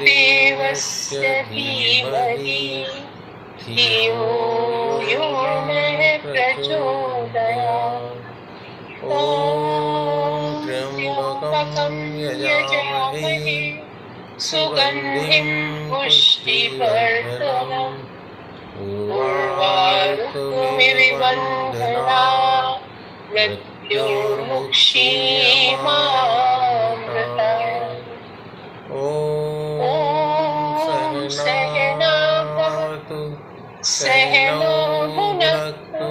देवस्य धीमहि धियो यो नः प्रचोदयात्। ॐ त्र्यम्बकं यजामहे सुगन्धिं पुष्टिवर्धनम् उर्वारुकमिव बन्धनात् मृत्योर्मुक्षीयमामृतात्। ॐ सहना भवतु सहनो भुनक्तु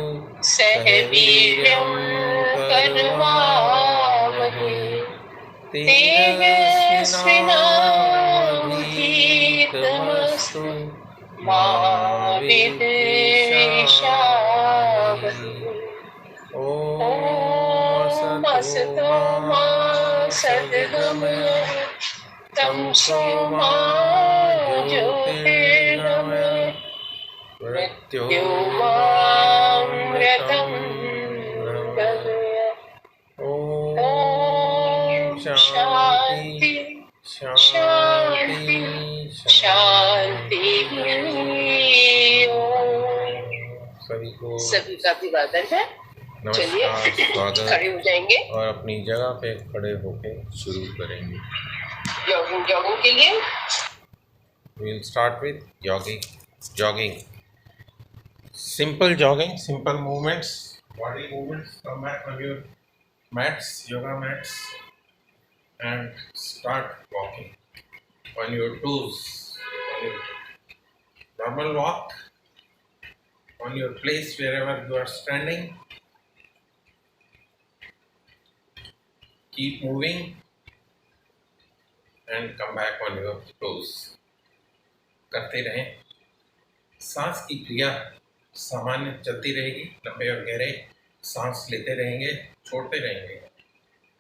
सह वीर्यं करवावहै तेजस्विनावधीतमस्तु मा विद्विषावहै। ॐ असतो मा सद्गमय तमसो मा ज्योतिर्गमय मृत्योर्मामृतं गमय। ॐ शान्ति शान्ति शान्ति। सभी का अभिवादन है। चलिए खड़े हो जाएंगे और अपनी जगह पे खड़े होके शुरू करेंगे जॉगिंग के लिए। We'll start with jogging. Simple jogging, simple movements, body movements. Come back on your mats, yoga mats, and start walking on your toes. On your normal walk, on your place wherever you are standing. Keep moving and come back on your toes. करते रहें। सांस की क्रिया सामान्य चलती रहेगी। लंबे और गहरे सांस लेते रहेंगे, छोड़ते रहेंगे।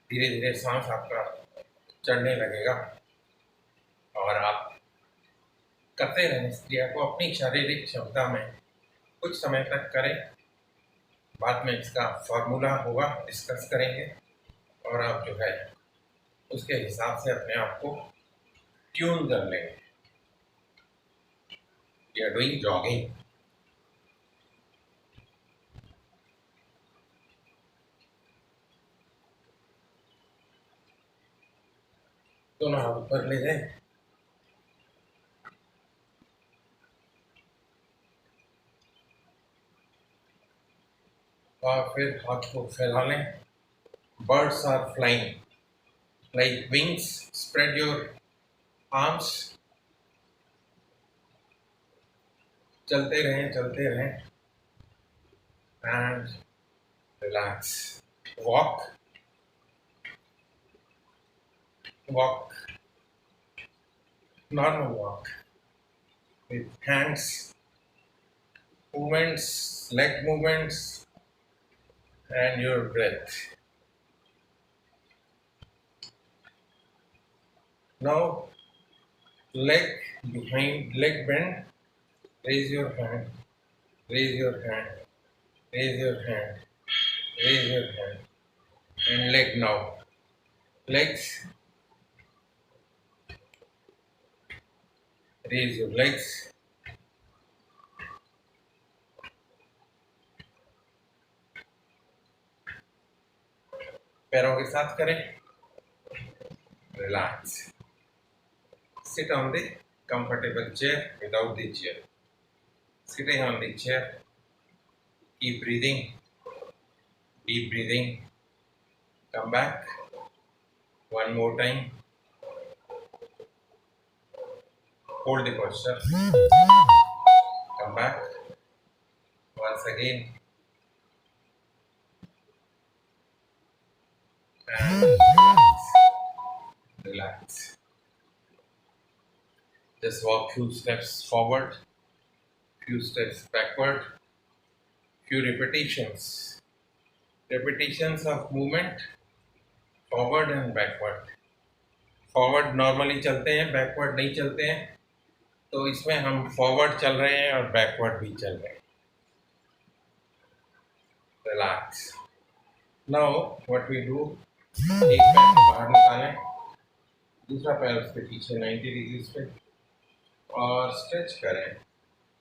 धीरे धीरे सांस आपका चढ़ने लगेगा और आप करते रहें इस क्रिया को अपनी शारीरिक क्षमता में कुछ समय तक करें। बाद में इसका फॉर्मूला होगा, डिस्कस करेंगे और आप जो है उसके हिसाब से अपने आप को ट्यून कर लेंगे। We are doing jogging. दोनों हाथ ऊपर ले जाएं। और फिर हाथ को फैला लें। Birds are flying like wings. Spread your arms. चलते रहें and relax. Walk, normal walk with hands movements, leg movements, and your breath. Now leg behind, leg bend. Raise your hand, raise your hand, raise your hand, raise your hand, and leg now. Legs, raise your legs. पैरों के साथ करें। Relax. Sit on the comfortable chair without the chair. Sitting on the chair. Keep breathing. Deep breathing. Come back. One more time. Hold the posture. Come back. Once again. And relax. Just walk few steps forward, few steps backward, few repetitions. Repetitions of movement, forward and backward. Forward normally चलते हैं, backward नहीं चलते हैं, तो इसमें हम forward चल रहे हैं और backward भी चल रहे हैं. Relax. Now what we do, एक पैर बाहर निकालें, दूसरा पैर उसके पीछे 90 डिग्रीज पे, और स्ट्रेच करें,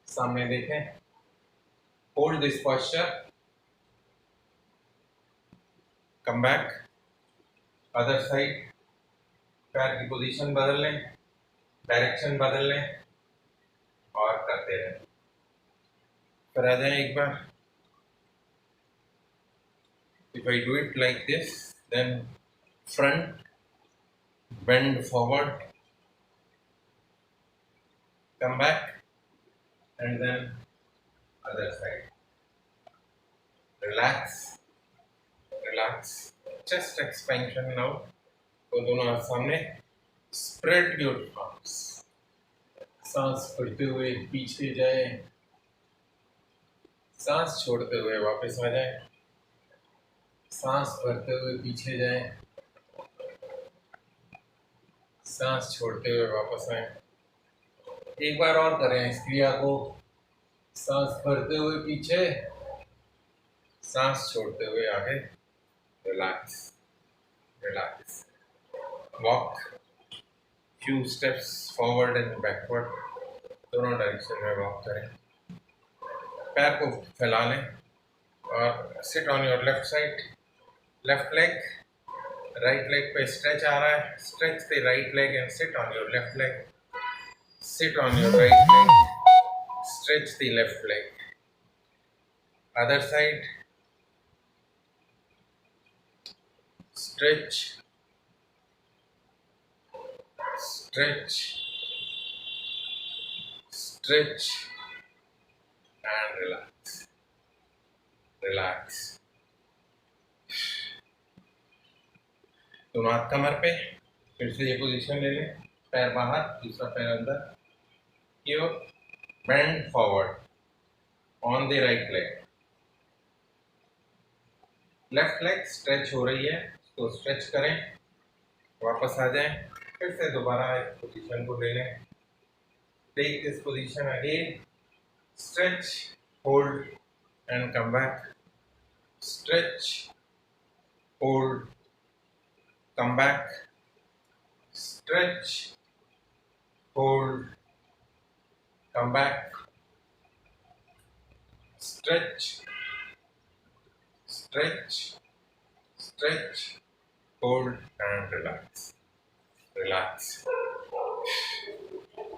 सामने देखें, hold this posture, come back, other side, पैर की पोजीशन बदल लें, डायरेक्शन बदल लें और करते रहें। फिर आ जाए एक बार। If I do it like this, then front, bend forward, come back, and then other side. Relax, relax. Chest expansion now. तो दोनों हाथ सामने. Spread your arms. सांस भरते हुए पीछे जाए, सांस छोड़ते हुए वापस आ जाए, सांस भरते हुए पीछे जाए, सांस छोड़ते हुए वापस आए। एक बार और करें इस क्रिया को। सांस भरते हुए पीछे, सांस छोड़ते हुए आगे। Relax, relax. Walk few steps forward and backward, दोनों डायरेक्शन में वॉक करें। पैर को फैला लें और sit on your left side. Left leg, right leg पे स्ट्रेच आ रहा है, stretch the right leg and sit on your left leg. Sit on your right leg, stretch the left leg. Other side, stretch, stretch, stretch, and relax, relax. दोनों हाथ कमर पे, फिर से ये position ले लें, पैर बाहर, दूसरा पैर अंदर। Here, bend forward on the right leg. Left leg stretch हो रही है, तो स्ट्रेच करें, वापस आ जाएं, फिर से दोबारा एक पोजीशन को ले लें। Take this position again, stretch, hold and come back, stretch, hold, come back, stretch, hold, come back, stretch, stretch, stretch, hold and relax, relax.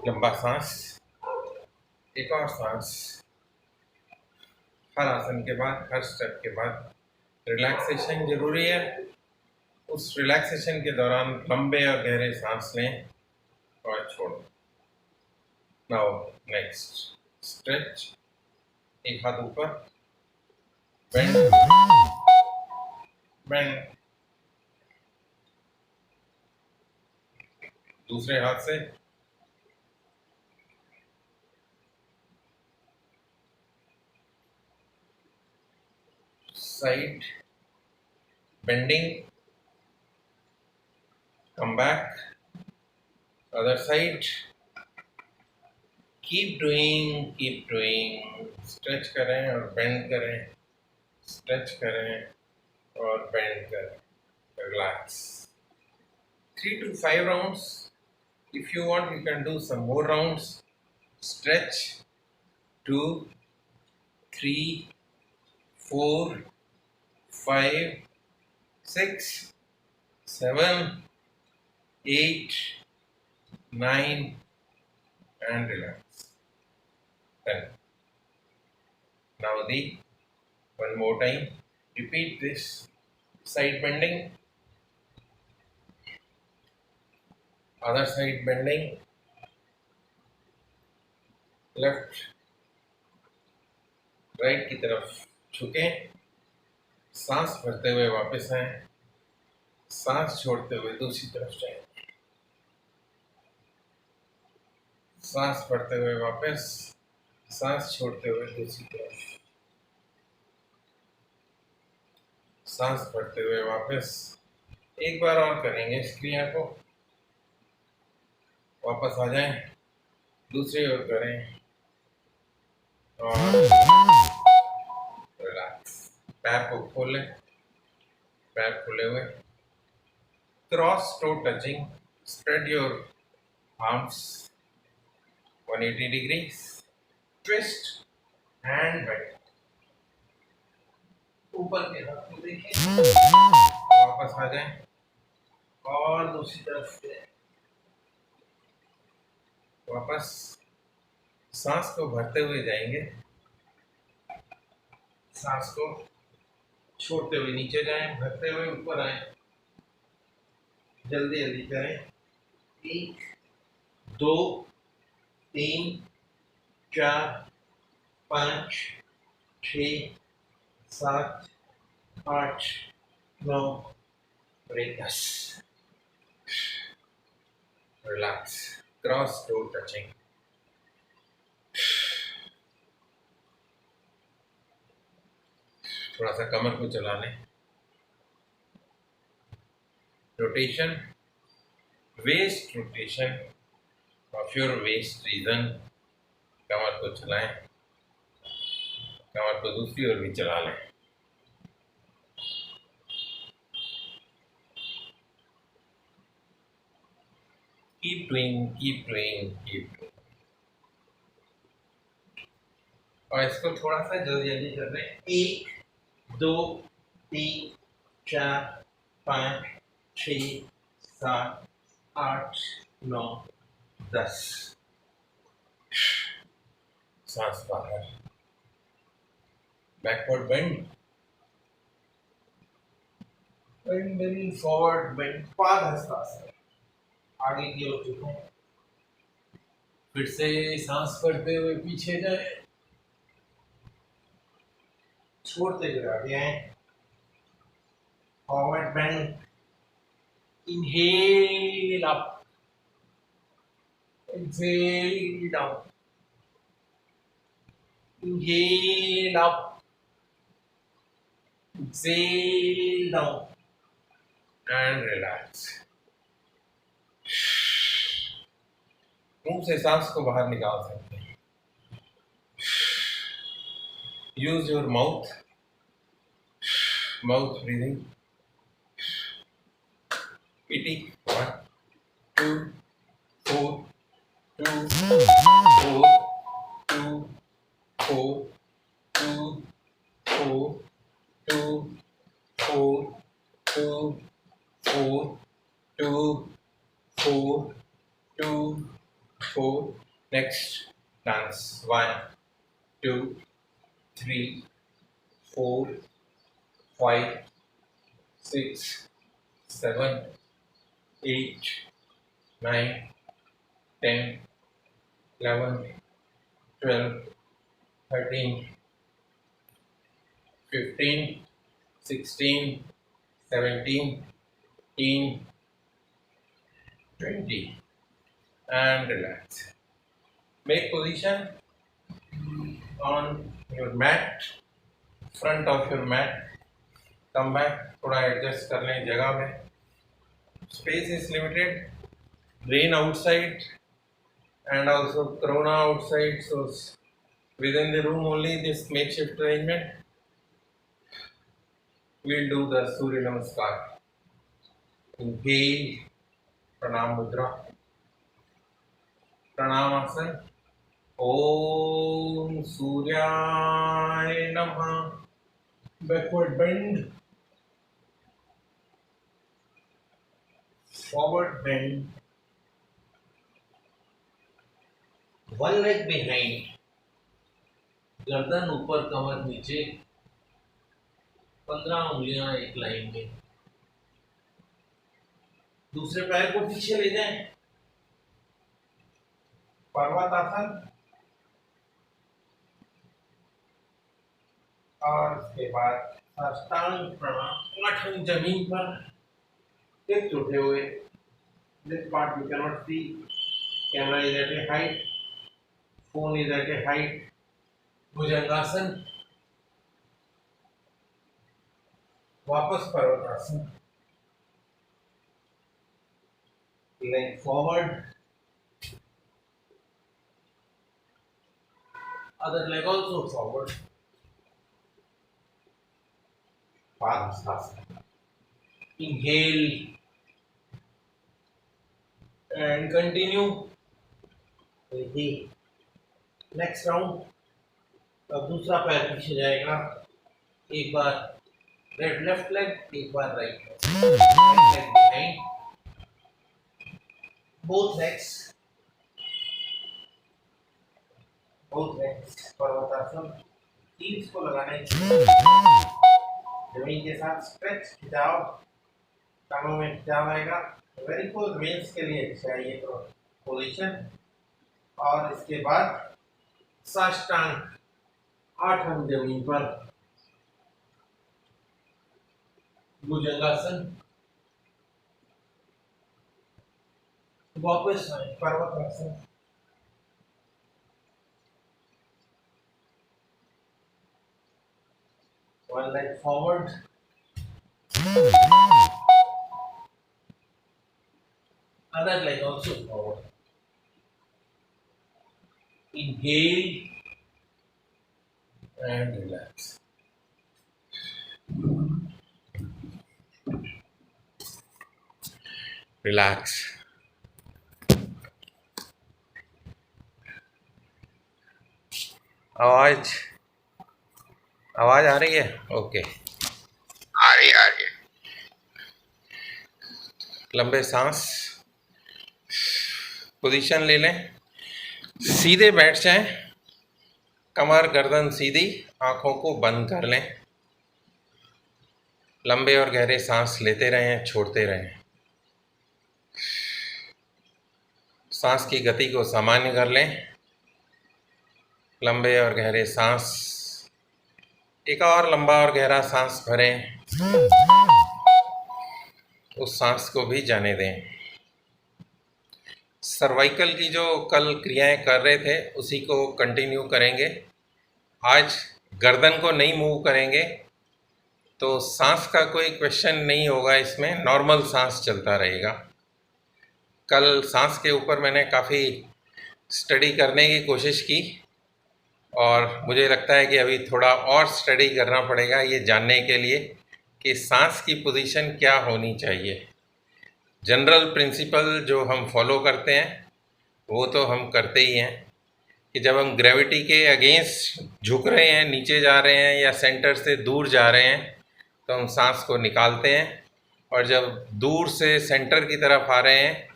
लंबा सांस, एक और सांस। हर आसन के बाद, हर स्टेप के बाद रिलैक्सेशन जरूरी है। उस रिलैक्सेशन के दौरान लंबे और गहरे सांस लें और छोड़ें। Now next, stretch, एक हाथ ऊपर, bend, bend, दूसरे हाथ से side, bending, come back, other side, keep doing, stretch करें और bend करें, stretch करें और bend करें, relax. 3 to 5 rounds. If you want, you can do some more rounds. Stretch 2, 3, 4, 5, 6, 7, 8, 9, and relax. Then, now one more time, repeat this side bending, other side bending, left, right की तरफ झुकें, सांस भरते हुए वापस आए, सांस छोड़ते हुए दूसरी तरफ जाएं, सांस भरते हुए वापस, सांस छोड़ते हुए दूसरी तरफ, सांस भरते हुए वापस। एक बार और करेंगे इस क्रिया को। वापस आ जाएं, दूसरी ओर करें और रिलैक्स। पैर को खोलें, पैर खुले हुए, cross toe touching, Spread your arms 180 degrees. Twist and bend. ऊपर के हाथ को देखिए, वापस आ जाए और दूसरी तरफ से वापस। सांस को भरते हुए जाएंगे, सांस को छोड़ते हुए नीचे जाएं, भरते हुए ऊपर आए। जल्दी जल्दी करें। 1 2 3 4 5 6 7 8 9 10। Relax, cross toe touching. थोड़ा सा कमर को चला लें। Rotation, waist rotation of your waist region. कमर को चलाएं, कमर को दूसरी ओर भी चला लें। Keep doing, keep doing, keep doing. और इसको थोड़ा सा जल्दी जल्दी कर रहे हैं। 1 2 3 4 5 6 7 8 9 10। सांस बाहर। Backward bend, bend forward bend. Padahastasana, आगे की ओर झुकें। फिर से सांस भरते हुए पीछे जाए, छोड़ते हुए आगे आए। Forward bend, inhale up, exhale down, inhale up, exhale down, and relax. मुंह से सांस को बाहर निकाल सकते हैं। Use your mouth, mouth breathing. 80 1 2 4 2 4 2 4 2 4 2 4 2 4 2 4 2 4। Next, dance 1 2 3 4 5 6 7 8 9 10 11 12 13 15 16 17 18 20, and relax. Make position on your mat, front of your mat. Come back, थोड़ा adjust कर लें जगह में। Space is limited, rain outside and also corona outside, so within the room only this makeshift arrangement. We'll do the Surya Namaskar. Inhale, Pranam Mudra, Pranamasana. Om Suryaya Namah. Backward bend, forward bend, one leg behind, गर्दन ऊपर, कमर नीचे, 15 उंगलियां एक line में। दूसरे पैर को पीछे ले जाएं, पर्वतासन। और उसके बाद साष्टांग प्रणाम, 8 इंच जमीन पर, टिप्स उठे हुए। This part you cannot see. Camera is at a height, phone is at a height. भुजंगासन, वापस पर्वतासन। Leg forward, other leg also forward. Padhastasana. Inhale, and continue next round. अब दूसरा पैर पीछे जाएगा, एक बार लेफ्ट लेग, एक बार राइट लेग, बोथ लेग्स पर्वतासन। हील्स को लगाने जमीन के साथ स्ट्रेच, खिंचाव, टांगों में खिंचाव आएगा। वेरिकोज वेन्स के लिए चाहिए तो पोजीशन, और इसके बाद साष्टांग 8 अंग जमीन पर, भुजंगासन। वापस आए पर्वतासन। One leg forward, other leg also forward. Inhale and relax. Relax. आवाज आवाज आ रही है? ओके, आ रही है। लंबे सांस, पोजीशन ले लें, सीधे बैठ जाएं, कमर गर्दन सीधी, आंखों को बंद कर लें। लंबे और गहरे सांस लेते रहें, छोड़ते रहें। सांस की गति को सामान्य कर लें। लंबे और गहरे सांस, एक और लंबा और गहरा सांस भरें, उस सांस को भी जाने दें। सर्वाइकल की जो कल क्रियाएं कर रहे थे उसी को कंटिन्यू करेंगे। आज गर्दन को नहीं मूव करेंगे, तो सांस का कोई क्वेश्चन नहीं होगा, इसमें नॉर्मल सांस चलता रहेगा। कल सांस के ऊपर मैंने काफ़ी स्टडी करने की कोशिश की, और मुझे लगता है कि अभी थोड़ा और स्टडी करना पड़ेगा ये जानने के लिए कि सांस की पोजीशन क्या होनी चाहिए। जनरल प्रिंसिपल जो हम फॉलो करते हैं वो तो हम करते ही हैं कि जब हम ग्रेविटी के अगेंस्ट झुक रहे हैं, नीचे जा रहे हैं या सेंटर से दूर जा रहे हैं, तो हम सांस को निकालते हैं, और जब दूर से सेंटर की तरफ आ रहे हैं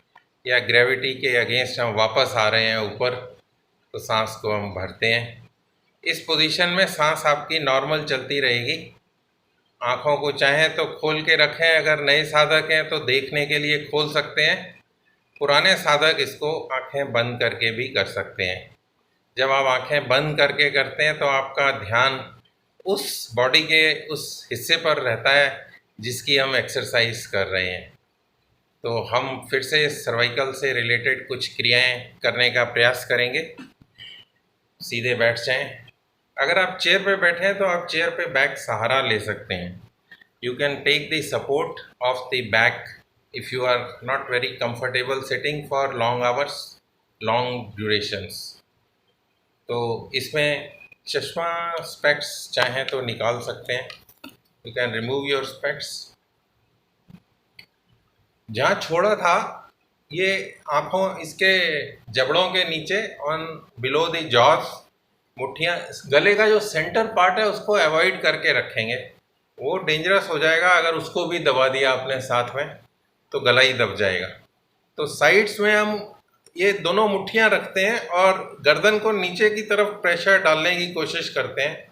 या ग्रेविटी के अगेंस्ट हम वापस आ रहे हैं ऊपर, तो सांस को हम भरते हैं। इस पोजीशन में सांस आपकी नॉर्मल चलती रहेगी। आँखों को चाहें तो खोल के रखें, अगर नए साधक हैं तो देखने के लिए खोल सकते हैं, पुराने साधक इसको आँखें बंद करके भी कर सकते हैं। जब आप आँखें बंद करके करते हैं तो आपका ध्यान उस बॉडी के उस हिस्से पर रहता है जिसकी हम एक्सरसाइज कर रहे हैं। तो हम फिर से सर्वाइकल से रिलेटेड कुछ क्रियाएं करने का प्रयास करेंगे। सीधे बैठ जाएं। अगर आप चेयर पे बैठे हैं तो आप चेयर पे बैक सहारा ले सकते हैं। You can take the support of the back if you are not very comfortable sitting for long hours, long durations. तो इसमें चश्मा, स्पेक्स चाहें तो निकाल सकते हैं। You can remove your specs. जहाँ छोड़ा था ये आँखों, इसके जबड़ों के नीचे ऑन बिलो द जॉज, मुट्ठियाँ, गले का जो सेंटर पार्ट है उसको अवॉइड करके रखेंगे। वो डेंजरस हो जाएगा, अगर उसको भी दबा दिया अपने साथ में तो गला ही दब जाएगा। तो साइड्स में हम ये दोनों मुट्ठियाँ रखते हैं और गर्दन को नीचे की तरफ प्रेशर डालने की कोशिश करते हैं।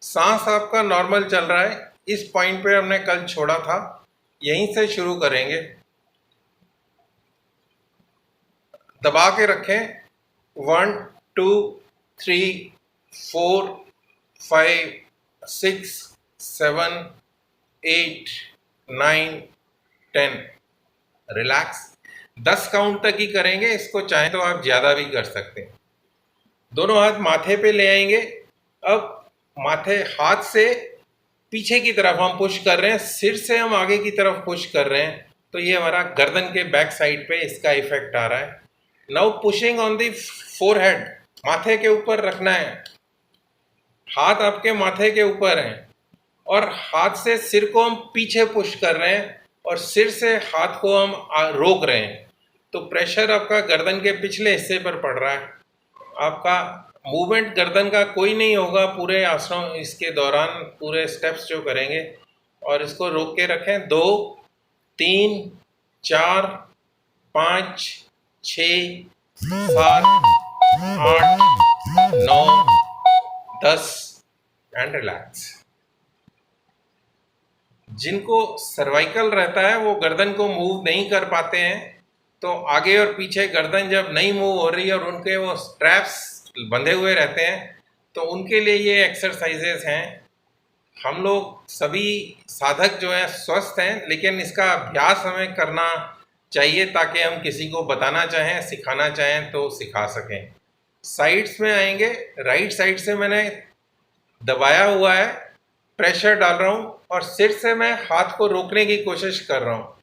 सांस आपका नॉर्मल चल रहा है, इस पॉइंट पे हमने कल छोड़ा था, यहीं से शुरू करेंगे। दबा के रखें। 1 2 3 4 5 6 7 8 9 10। रिलैक्स। 10 काउंट तक ही करेंगे, इसको चाहे तो आप ज़्यादा भी कर सकते हैं। दोनों हाथ माथे पे ले आएंगे। अब माथे, हाथ से पीछे की तरफ हम पुश कर रहे हैं, सिर से हम आगे की तरफ पुश कर रहे हैं, तो ये हमारा गर्दन के बैक साइड पे इसका इफेक्ट आ रहा है। Now pushing on the forehead, माथे के ऊपर रखना है। हाथ आपके माथे के ऊपर हैं और हाथ से सिर को हम पीछे पुश कर रहे हैं और सिर से हाथ को हम रोक रहे हैं। तो प्रेशर आपका गर्दन के पिछले हिस्से पर पड़ रहा है। आपका मूवमेंट गर्दन का कोई नहीं होगा पूरे आसनों इसके दौरान, पूरे स्टेप्स जो करेंगे। और इसको रोक के रखें। 2 3 4 5 6 7 8 9 10 एंड रिलैक्स। जिनको सर्वाइकल रहता है वो गर्दन को मूव नहीं कर पाते हैं, तो आगे और पीछे गर्दन जब नहीं मूव हो रही है और उनके वो स्ट्रैप्स बंधे हुए रहते हैं, तो उनके लिए ये एक्सरसाइजेस हैं। हम लोग सभी साधक जो हैं स्वस्थ हैं, लेकिन इसका अभ्यास हमें करना चाहिए ताकि हम किसी को बताना चाहें, सिखाना चाहें तो सिखा सकें। साइड्स में आएंगे। राइट साइड से मैंने दबाया हुआ है, प्रेशर डाल रहा हूँ और सिर से मैं हाथ को रोकने की कोशिश कर रहा हूँ।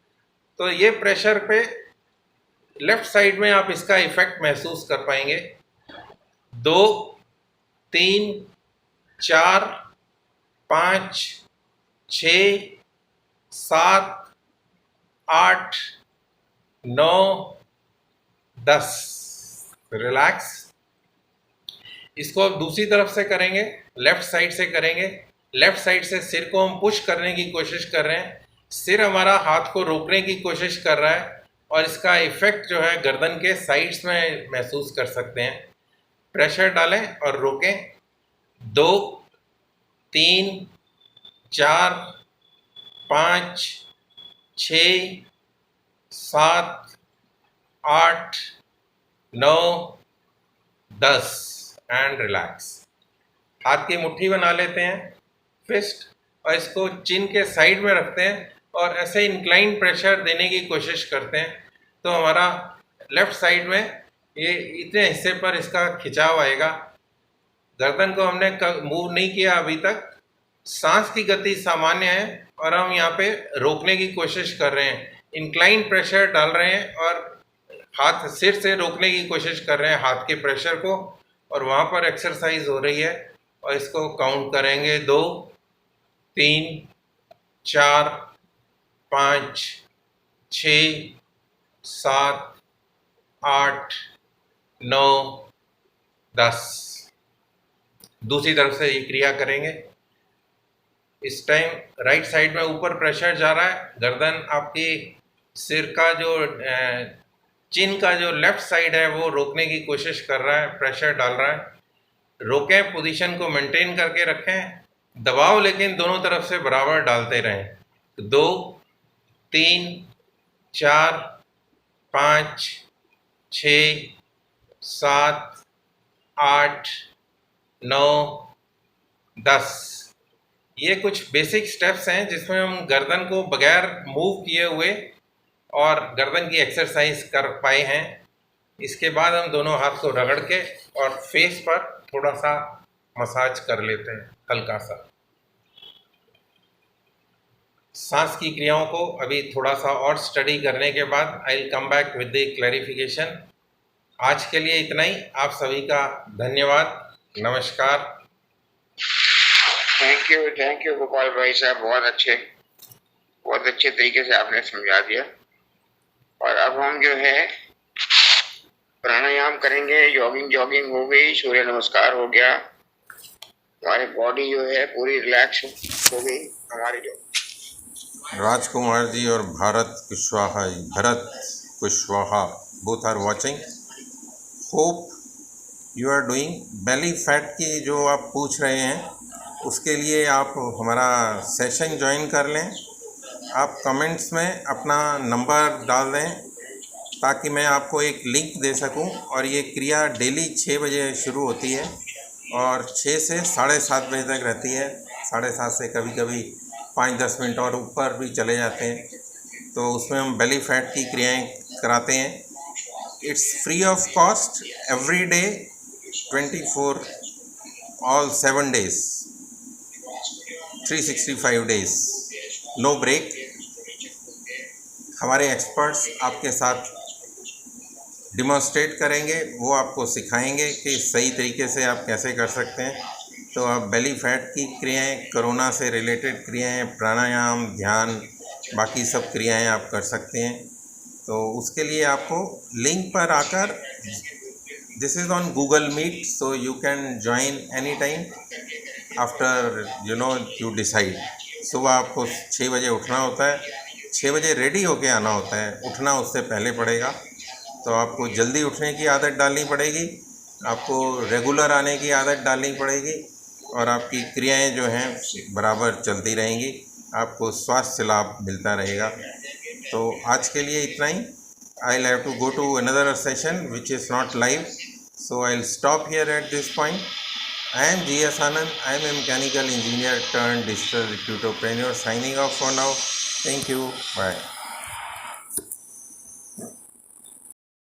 तो ये प्रेशर पे लेफ्ट साइड में आप इसका इफेक्ट महसूस कर पाएंगे। 2 3 4 5 6 7 8 9 10 रिलैक्स। इसको अब दूसरी तरफ से करेंगे, लेफ्ट साइड से करेंगे। लेफ्ट साइड से सिर को हम पुश करने की कोशिश कर रहे हैं, सिर हमारा हाथ को रोकने की कोशिश कर रहा है और इसका इफेक्ट जो है गर्दन के साइड्स में महसूस कर सकते हैं। प्रेशर डालें और रोकें। 2 3 4 5 6 7 8 9 10 एंड रिलैक्स। हाथ की मुट्ठी बना लेते हैं, फिस्ट, और इसको चिन के साइड में रखते हैं और ऐसे इंक्लाइन प्रेशर देने की कोशिश करते हैं। तो हमारा लेफ्ट साइड में ये इतने हिस्से पर इसका खिंचाव आएगा। गर्दन को हमने मूव नहीं किया अभी तक। सांस की गति सामान्य है और हम यहाँ पे रोकने की कोशिश कर रहे हैं, इंक्लाइन प्रेशर डाल रहे हैं और हाथ सिर से रोकने की कोशिश कर रहे हैं हाथ के प्रेशर को, और वहाँ पर एक्सरसाइज हो रही है। और इसको काउंट करेंगे। 2 3 4 5 6 7 8 9 10। दूसरी तरफ से ये क्रिया करेंगे। इस टाइम राइट साइड में ऊपर प्रेशर जा रहा है। गर्दन आपकी सिर का जो चिन का जो लेफ्ट साइड है वो रोकने की कोशिश कर रहा है, प्रेशर डाल रहा है। रोकें, पोजीशन को मेंटेन करके रखें। दबाव लेकिन दोनों तरफ से बराबर डालते रहें। 2 3 4 5 6 7 8 9 10। ये कुछ बेसिक स्टेप्स हैं जिसमें हम गर्दन को बगैर मूव किए हुए और गर्दन की एक्सरसाइज कर पाए हैं। इसके बाद हम दोनों हाथ को रगड़ के और फेस पर थोड़ा सा मसाज कर लेते हैं, हल्का सा। सांस की क्रियाओं को अभी थोड़ा सा और स्टडी करने के बाद I will come back with the clarification. आज के लिए इतना ही। आप सभी का धन्यवाद। नमस्कार। थैंक यू गोपाल भाई साहब, बहुत अच्छे तरीके से आपने समझा दिया। और अब हम जो है प्राणायाम करेंगे। जॉगिंग हो गई, सूर्य नमस्कार हो गया, हमारी बॉडी जो है पूरी रिलैक्स हो गई। हमारी जो राजकुमार जी और Bharat Kushwaha both are watching. Hope you are doing. Belly fat की जो आप पूछ रहे हैं उसके लिए आप हमारा सेशन ज्वाइन कर लें। आप कमेंट्स में अपना नंबर डाल दें ताकि मैं आपको एक लिंक दे सकूं। और ये क्रिया डेली 6 बजे शुरू होती है और 6 से 7:30 बजे तक रहती है। 7:30 से कभी कभी 5-10 मिनट और ऊपर भी चले जाते हैं। तो उसमें हम बेली फैट की क्रियाएं कराते हैं। It's free of cost, every day 24 all 7 days 365 days, no break. हमारे एक्सपर्ट्स आपके साथ डिमॉन्स्ट्रेट करेंगे, वो आपको सिखाएंगे कि सही तरीके से आप कैसे कर सकते हैं। तो आप बेली फैट की क्रियाएं, कोरोना से रिलेटेड क्रियाएं, प्राणायाम, ध्यान, बाकी सब क्रियाएं आप कर सकते हैं। तो उसके लिए आपको लिंक पर आकर, this is on Google Meet, so you can join any time after you decide. सुबह आपको 6 बजे उठना होता है, 6 बजे रेडी होके आना होता है, उठना उससे पहले पड़ेगा। तो आपको जल्दी उठने की आदत डालनी पड़ेगी, आपको रेगुलर आने की आदत डालनी पड़ेगी, और आपकी क्रियाएं जो हैं बराबर चलती रहेंगी, आपको स्वास्थ्य लाभ मिलता रहेगा। तो आज के लिए इतना ही। I will have to go to another session which is not live, so I'll stop here at this point. I am GS Anand. I am a mechanical engineer turned digital recruiterpreneur, signing off for now. Thank you. Bye.